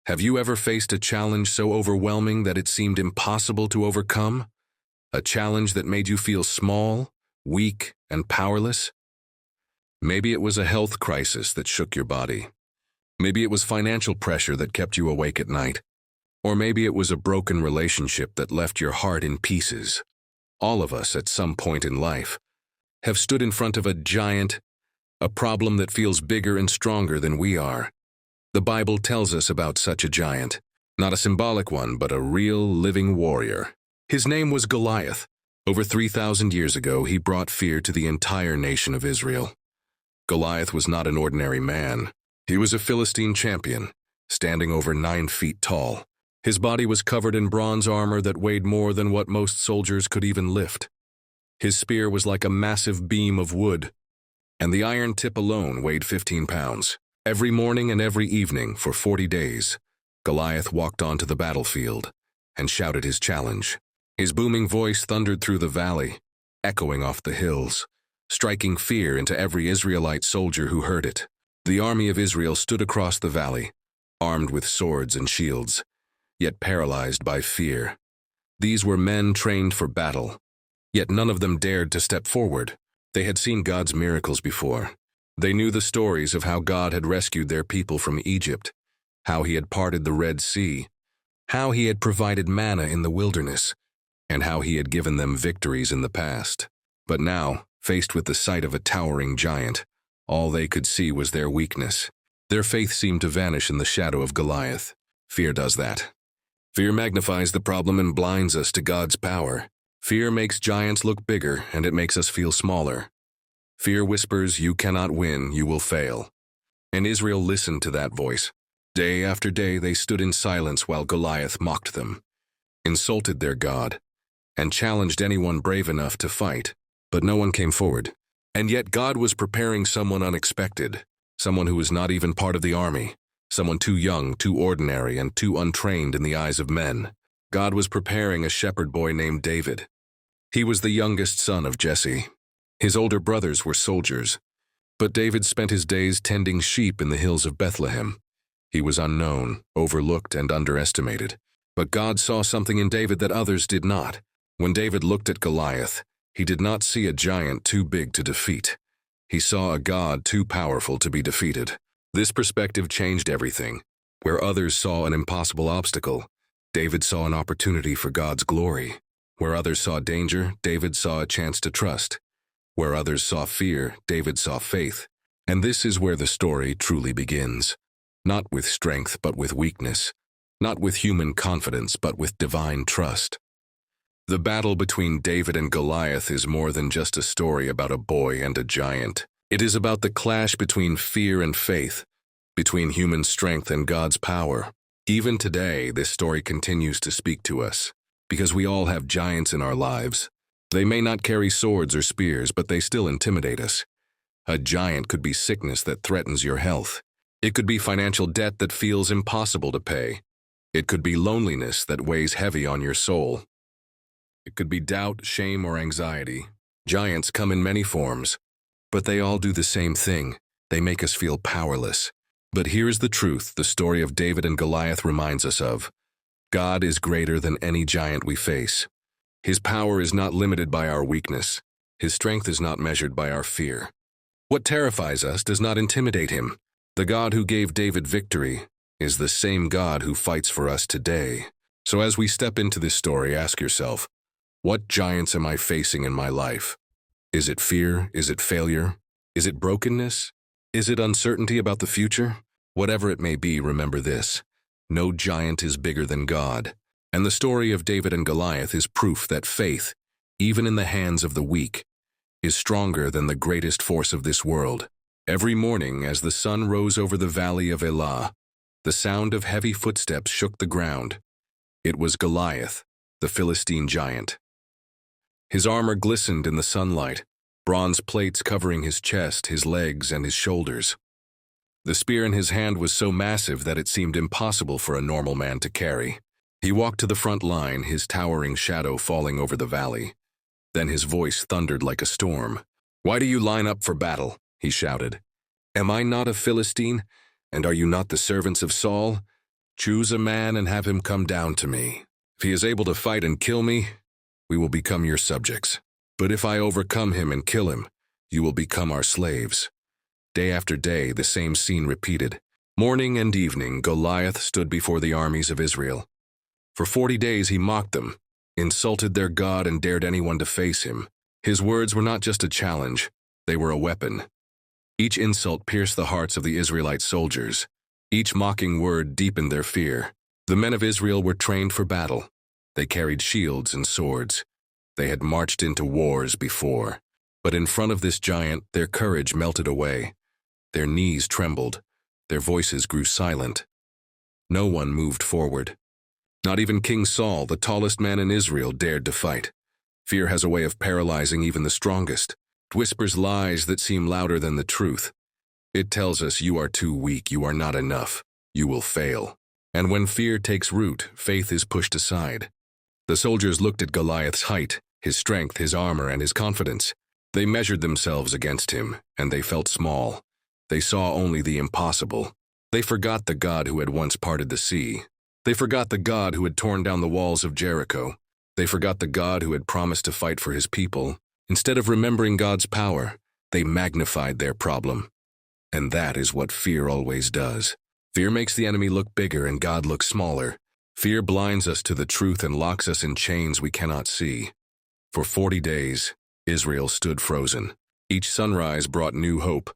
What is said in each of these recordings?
Have you ever faced a challenge so overwhelming that it seemed impossible to overcome? A challenge that made you feel small, weak, and powerless? Maybe it was a health crisis that shook your body. Maybe it was financial pressure that kept you awake at night. Or maybe it was a broken relationship that left your heart in pieces. All of us, at some point in life, have stood in front of a giant, a problem that feels bigger and stronger than we are. The Bible tells us about such a giant, not a symbolic one, but a real, living warrior. His name was Goliath. Over 3,000 years ago, he brought fear to the entire nation of Israel. Goliath was not an ordinary man. He was a Philistine champion, standing over 9 feet tall. His body was covered in bronze armor that weighed more than what most soldiers could even lift. His spear was like a massive beam of wood, and the iron tip alone weighed 15 pounds. Every morning and every evening for 40 days, Goliath walked onto the battlefield and shouted his challenge. His booming voice thundered through the valley, echoing off the hills, striking fear into every Israelite soldier who heard it. The army of Israel stood across the valley, armed with swords and shields, yet paralyzed by fear. These were men trained for battle, yet none of them dared to step forward. They had seen God's miracles before. They knew the stories of how God had rescued their people from Egypt, how he had parted the Red Sea, how he had provided manna in the wilderness, and how he had given them victories in the past. But now, faced with the sight of a towering giant, all they could see was their weakness. Their faith seemed to vanish in the shadow of Goliath. Fear does that. Fear magnifies the problem and blinds us to God's power. Fear makes giants look bigger, and it makes us feel smaller. Fear whispers, "You cannot win, you will fail." And Israel listened to that voice. Day after day they stood in silence while Goliath mocked them, insulted their God, and challenged anyone brave enough to fight. But no one came forward. And yet God was preparing someone unexpected, someone who was not even part of the army, someone too young, too ordinary, and too untrained in the eyes of men. God was preparing a shepherd boy named David. He was the youngest son of Jesse. His older brothers were soldiers, but David spent his days tending sheep in the hills of Bethlehem. He was unknown, overlooked, and underestimated. But God saw something in David that others did not. When David looked at Goliath, he did not see a giant too big to defeat. He saw a God too powerful to be defeated. This perspective changed everything. Where others saw an impossible obstacle, David saw an opportunity for God's glory. Where others saw danger, David saw a chance to trust. Where others saw fear, David saw faith. And this is where the story truly begins. Not with strength, but with weakness. Not with human confidence, but with divine trust. The battle between David and Goliath is more than just a story about a boy and a giant. It is about the clash between fear and faith, between human strength and God's power. Even today, this story continues to speak to us, because we all have giants in our lives. They may not carry swords or spears, but they still intimidate us. A giant could be sickness that threatens your health. It could be financial debt that feels impossible to pay. It could be loneliness that weighs heavy on your soul. It could be doubt, shame, or anxiety. Giants come in many forms, but they all do the same thing. They make us feel powerless. But here's the truth the story of David and Goliath reminds us of. God is greater than any giant we face. His power is not limited by our weakness. His strength is not measured by our fear. What terrifies us does not intimidate him. The God who gave David victory is the same God who fights for us today. So as we step into this story, ask yourself, what giants am I facing in my life? Is it fear? Is it failure? Is it brokenness? Is it uncertainty about the future? Whatever it may be, remember this. No giant is bigger than God. And the story of David and Goliath is proof that faith, even in the hands of the weak, is stronger than the greatest force of this world. Every morning, as the sun rose over the valley of Elah, the sound of heavy footsteps shook the ground. It was Goliath, the Philistine giant. His armor glistened in the sunlight, bronze plates covering his chest, his legs, and his shoulders. The spear in his hand was so massive that it seemed impossible for a normal man to carry. He walked to the front line, his towering shadow falling over the valley. Then his voice thundered like a storm. "Why do you line up for battle?" he shouted. "Am I not a Philistine, and are you not the servants of Saul? Choose a man and have him come down to me. If he is able to fight and kill me, we will become your subjects. But if I overcome him and kill him, you will become our slaves." Day after day, the same scene repeated. Morning and evening, Goliath stood before the armies of Israel. For 40 days he mocked them, insulted their God, and dared anyone to face him. His words were not just a challenge, they were a weapon. Each insult pierced the hearts of the Israelite soldiers. Each mocking word deepened their fear. The men of Israel were trained for battle. They carried shields and swords. They had marched into wars before. But in front of this giant, their courage melted away. Their knees trembled. Their voices grew silent. No one moved forward. Not even King Saul, the tallest man in Israel, dared to fight. Fear has a way of paralyzing even the strongest. It whispers lies that seem louder than the truth. It tells us you are too weak, you are not enough, you will fail. And when fear takes root, faith is pushed aside. The soldiers looked at Goliath's height, his strength, his armor, and his confidence. They measured themselves against him, and they felt small. They saw only the impossible. They forgot the God who had once parted the sea. They forgot the God who had torn down the walls of Jericho. They forgot the God who had promised to fight for his people. Instead of remembering God's power, they magnified their problem. And that is what fear always does. Fear makes the enemy look bigger and God look smaller. Fear blinds us to the truth and locks us in chains we cannot see. For 40 days, Israel stood frozen. Each sunrise brought new hope,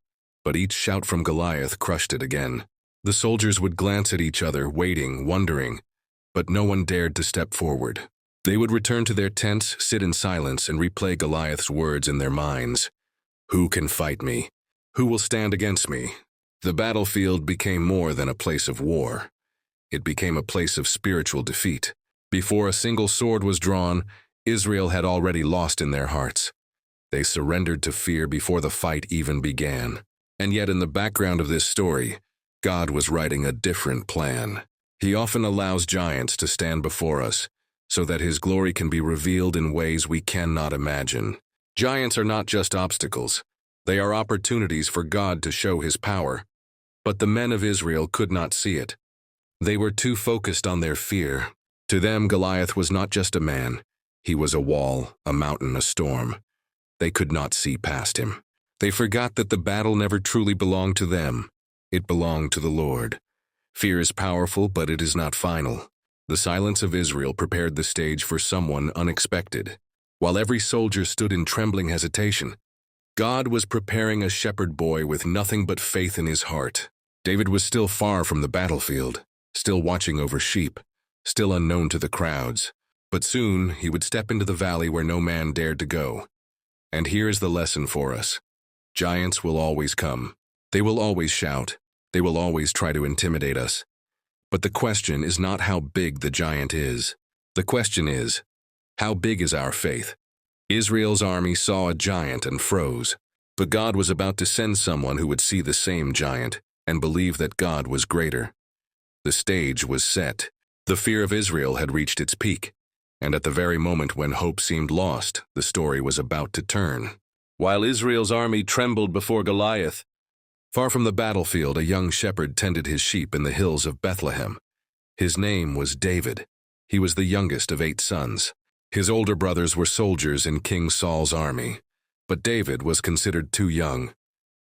but each shout from Goliath crushed it again. The soldiers would glance at each other, waiting, wondering, but no one dared to step forward. They would return to their tents, sit in silence, and replay Goliath's words in their minds. "Who can fight me? Who will stand against me?" The battlefield became more than a place of war. It became a place of spiritual defeat. Before a single sword was drawn, Israel had already lost in their hearts. They surrendered to fear before the fight even began. And yet in the background of this story, God was writing a different plan. He often allows giants to stand before us, so that his glory can be revealed in ways we cannot imagine. Giants are not just obstacles. They are opportunities for God to show his power. But the men of Israel could not see it. They were too focused on their fear. To them, Goliath was not just a man. He was a wall, a mountain, a storm. They could not see past him. They forgot that the battle never truly belonged to them. It belonged to the Lord. Fear is powerful, but it is not final. The silence of Israel prepared the stage for someone unexpected. While every soldier stood in trembling hesitation, God was preparing a shepherd boy with nothing but faith in his heart. David was still far from the battlefield, still watching over sheep, still unknown to the crowds. But soon he would step into the valley where no man dared to go. And here is the lesson for us. Giants will always come. They will always shout. They will always try to intimidate us. But the question is not how big the giant is. The question is, how big is our faith? Israel's army saw a giant and froze. But God was about to send someone who would see the same giant and believe that God was greater. The stage was set. The fear of Israel had reached its peak. And at the very moment when hope seemed lost, the story was about to turn. While Israel's army trembled before Goliath, far from the battlefield, a young shepherd tended his sheep in the hills of Bethlehem. His name was David. He was the youngest of 8 sons. His older brothers were soldiers in King Saul's army. But David was considered too young,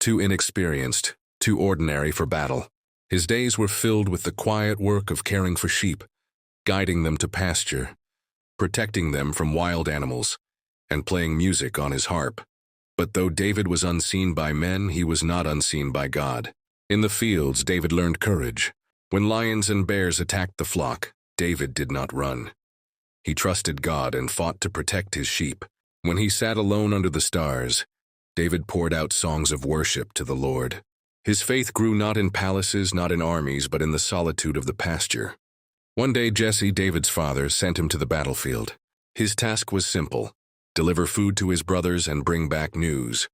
too inexperienced, too ordinary for battle. His days were filled with the quiet work of caring for sheep, guiding them to pasture, protecting them from wild animals, and playing music on his harp. But though David was unseen by men, he was not unseen by God. In the fields, David learned courage. When lions and bears attacked the flock, David did not run. He trusted God and fought to protect his sheep. When he sat alone under the stars, David poured out songs of worship to the Lord. His faith grew not in palaces, not in armies, but in the solitude of the pasture. One day, Jesse, David's father, sent him to the battlefield. His task was simple: deliver food to his brothers and bring back news.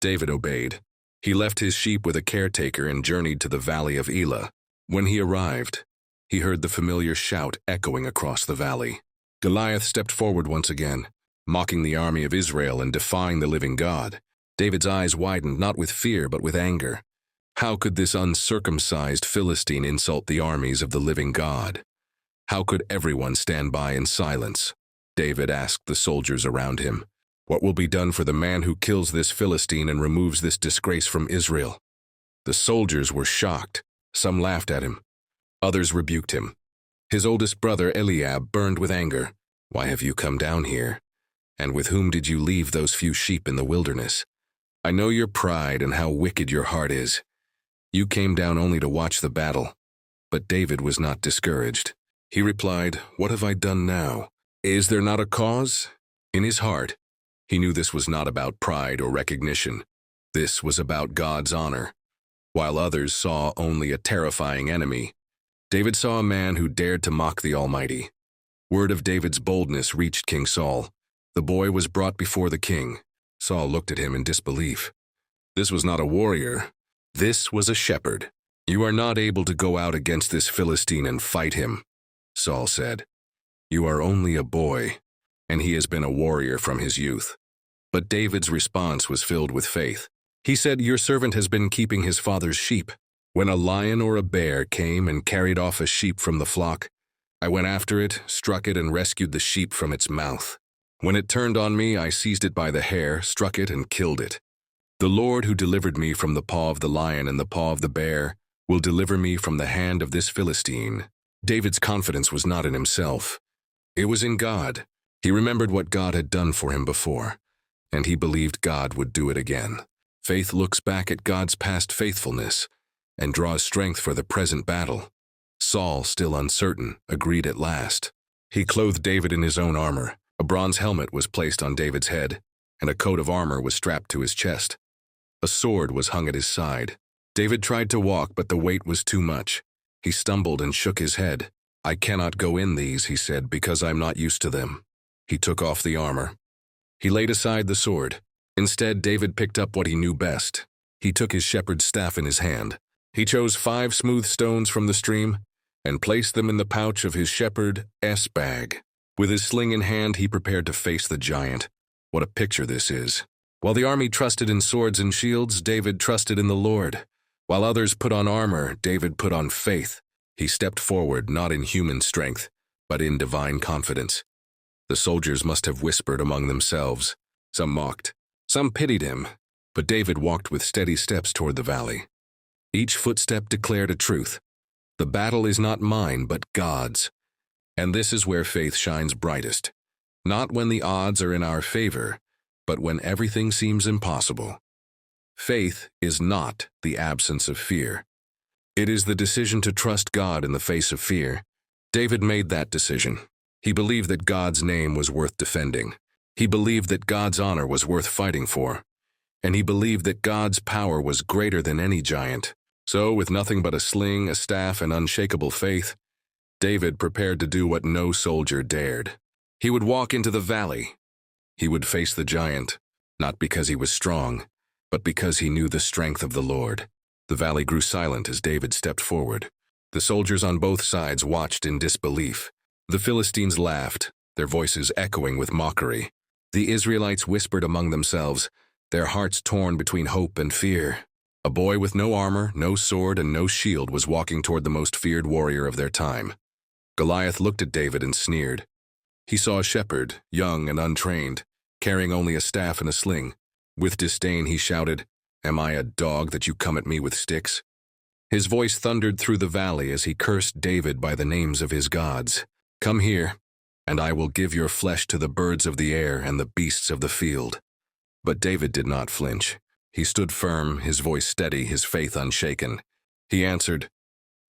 David obeyed. He left his sheep with a caretaker and journeyed to the valley of Elah. When he arrived, he heard the familiar shout echoing across the valley. Goliath stepped forward once again, mocking the army of Israel and defying the living God. David's eyes widened not with fear but with anger. How could this uncircumcised Philistine insult the armies of the living God? How could everyone stand by in silence? David asked the soldiers around him. What will be done for the man who kills this Philistine and removes this disgrace from Israel? The soldiers were shocked. Some laughed at him. Others rebuked him. His oldest brother Eliab burned with anger. Why have you come down here? And with whom did you leave those few sheep in the wilderness? I know your pride and how wicked your heart is. You came down only to watch the battle. But David was not discouraged. He replied, What have I done now? Is there not a cause? In his heart, he knew this was not about pride or recognition. This was about God's honor. While others saw only a terrifying enemy, David saw a man who dared to mock the Almighty. Word of David's boldness reached King Saul. The boy was brought before the king. Saul looked at him in disbelief. This was not a warrior. This was a shepherd. You are not able to go out against this Philistine and fight him, Saul said. You are only a boy, and he has been a warrior from his youth. But David's response was filled with faith. He said, Your servant has been keeping his father's sheep. When a lion or a bear came and carried off a sheep from the flock, I went after it, struck it, and rescued the sheep from its mouth. When it turned on me, I seized it by the hair, struck it, and killed it. The Lord who delivered me from the paw of the lion and the paw of the bear will deliver me from the hand of this Philistine. David's confidence was not in himself. It was in God. He remembered what God had done for him before, and he believed God would do it again. Faith looks back at God's past faithfulness and draws strength for the present battle. Saul, still uncertain, agreed at last. He clothed David in his own armor. A bronze helmet was placed on David's head, and a coat of armor was strapped to his chest. A sword was hung at his side. David tried to walk, but the weight was too much. He stumbled and shook his head. I cannot go in these, he said, because I'm not used to them. He took off the armor. He laid aside the sword. Instead, David picked up what he knew best. He took his shepherd's staff in his hand. He chose 5 smooth stones from the stream and placed them in the pouch of his shepherd's bag. With his sling in hand, he prepared to face the giant. What a picture this is. While the army trusted in swords and shields, David trusted in the Lord. While others put on armor, David put on faith. He stepped forward not in human strength, but in divine confidence. The soldiers must have whispered among themselves. Some mocked. Some pitied him. But David walked with steady steps toward the valley. Each footstep declared a truth. The battle is not mine, but God's. And this is where faith shines brightest. Not when the odds are in our favor, but when everything seems impossible. Faith is not the absence of fear. It is the decision to trust God in the face of fear. David made that decision. He believed that God's name was worth defending. He believed that God's honor was worth fighting for. And he believed that God's power was greater than any giant. So, with nothing but a sling, a staff, and unshakable faith, David prepared to do what no soldier dared. He would walk into the valley. He would face the giant, not because he was strong, but because he knew the strength of the Lord. The valley grew silent as David stepped forward. The soldiers on both sides watched in disbelief. The Philistines laughed, their voices echoing with mockery. The Israelites whispered among themselves, their hearts torn between hope and fear. A boy with no armor, no sword, and no shield was walking toward the most feared warrior of their time. Goliath looked at David and sneered. He saw a shepherd, young and untrained, carrying only a staff and a sling. With disdain he shouted, Am I a dog that you come at me with sticks? His voice thundered through the valley as he cursed David by the names of his gods. Come here, and I will give your flesh to the birds of the air and the beasts of the field. But David did not flinch. He stood firm, his voice steady, his faith unshaken. He answered,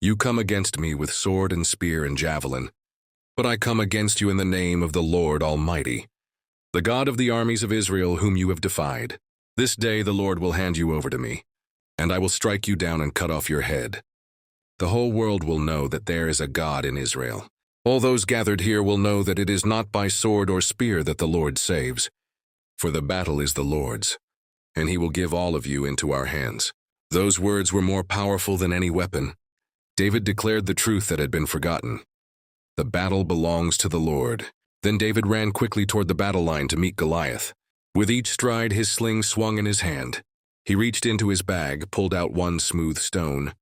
You come against me with sword and spear and javelin, but I come against you in the name of the Lord Almighty, the God of the armies of Israel whom you have defied. This day the Lord will hand you over to me, and I will strike you down and cut off your head. The whole world will know that there is a God in Israel. All those gathered here will know that it is not by sword or spear that the Lord saves, for the battle is the Lord's, and he will give all of you into our hands. Those words were more powerful than any weapon. David declared the truth that had been forgotten. The battle belongs to the Lord. Then David ran quickly toward the battle line to meet Goliath. With each stride, his sling swung in his hand. He reached into his bag, pulled out one smooth stone,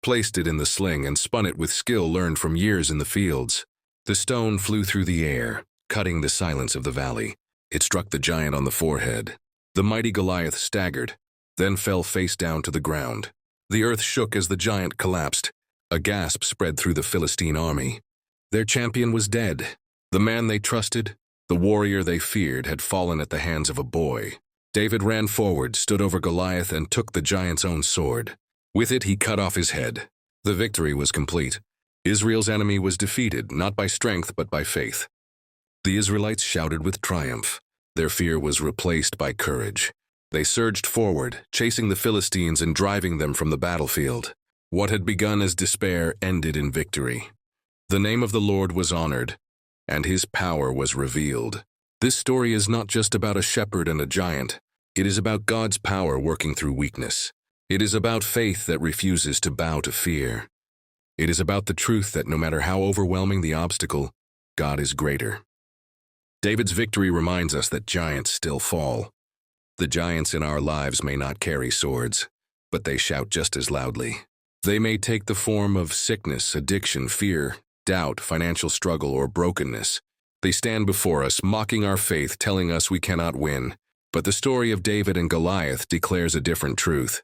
placed it in the sling, and spun it with skill learned from years in the fields. The stone flew through the air, cutting the silence of the valley. It struck the giant on the forehead. The mighty Goliath staggered, then fell face down to the ground. The earth shook as the giant collapsed. A gasp spread through the Philistine army. Their champion was dead. The man they trusted, the warrior they feared, had fallen at the hands of a boy. David ran forward, stood over Goliath, and took the giant's own sword. With it, he cut off his head. The victory was complete. Israel's enemy was defeated, not by strength, but by faith. The Israelites shouted with triumph. Their fear was replaced by courage. They surged forward, chasing the Philistines and driving them from the battlefield. What had begun as despair ended in victory. The name of the Lord was honored, and his power was revealed. This story is not just about a shepherd and a giant. It is about God's power working through weakness. It is about faith that refuses to bow to fear. It is about the truth that no matter how overwhelming the obstacle, God is greater. David's victory reminds us that giants still fall. The giants in our lives may not carry swords, but they shout just as loudly. They may take the form of sickness, addiction, fear, doubt, financial struggle, or brokenness. They stand before us, mocking our faith, telling us we cannot win. But the story of David and Goliath declares a different truth.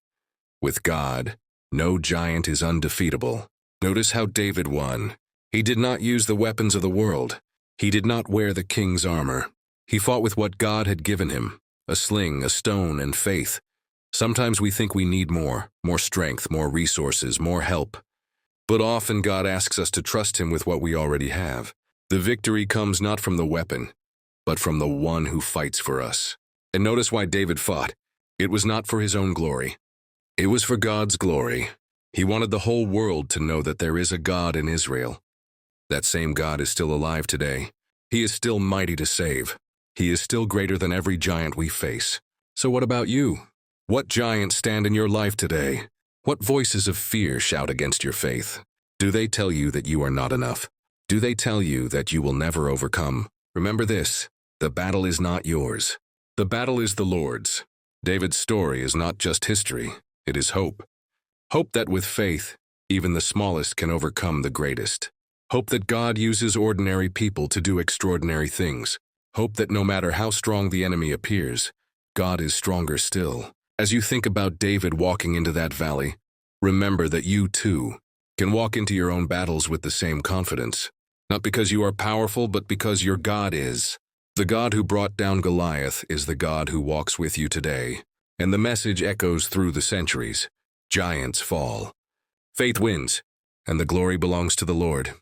With God, no giant is undefeatable. Notice how David won. He did not use the weapons of the world. He did not wear the king's armor. He fought with what God had given him, a sling, a stone, and faith. Sometimes we think we need more strength, more resources, more help. But often God asks us to trust him with what we already have. The victory comes not from the weapon, but from the one who fights for us. And notice why David fought. It was not for his own glory. It was for God's glory. He wanted the whole world to know that there is a God in Israel. That same God is still alive today. He is still mighty to save. He is still greater than every giant we face. So what about you? What giants stand in your life today? What voices of fear shout against your faith? Do they tell you that you are not enough? Do they tell you that you will never overcome? Remember this, the battle is not yours. The battle is the Lord's. David's story is not just history, it is hope. Hope that with faith, even the smallest can overcome the greatest. Hope that God uses ordinary people to do extraordinary things. Hope that no matter how strong the enemy appears, God is stronger still. As you think about David walking into that valley, remember that you too can walk into your own battles with the same confidence. Not because you are powerful, but because your God is. The God who brought down Goliath is the God who walks with you today. And the message echoes through the centuries. Giants fall. Faith wins, and the glory belongs to the Lord.